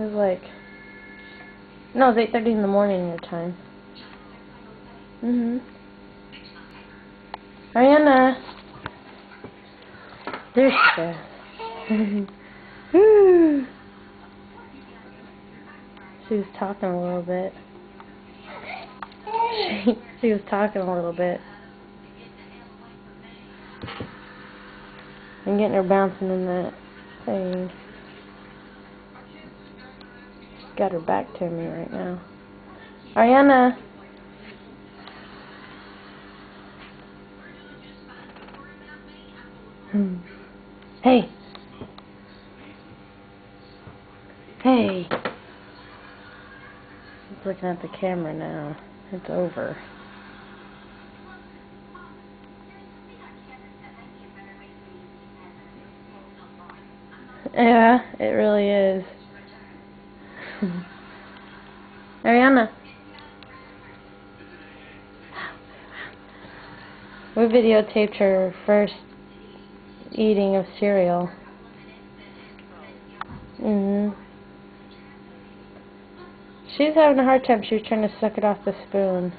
It was like, no, it was 8:30 in the morning your time. Ariana. There she goes. She was talking a little bit. She was talking a little bit. I'm getting her bouncing in that thing. Got her back to me right now. Ariana. Hey. Hey. She's looking at the camera now. It's over. Yeah, it really is. Ariana. We videotaped her first eating of cereal. She's having a hard time. She was trying to suck it off the spoon.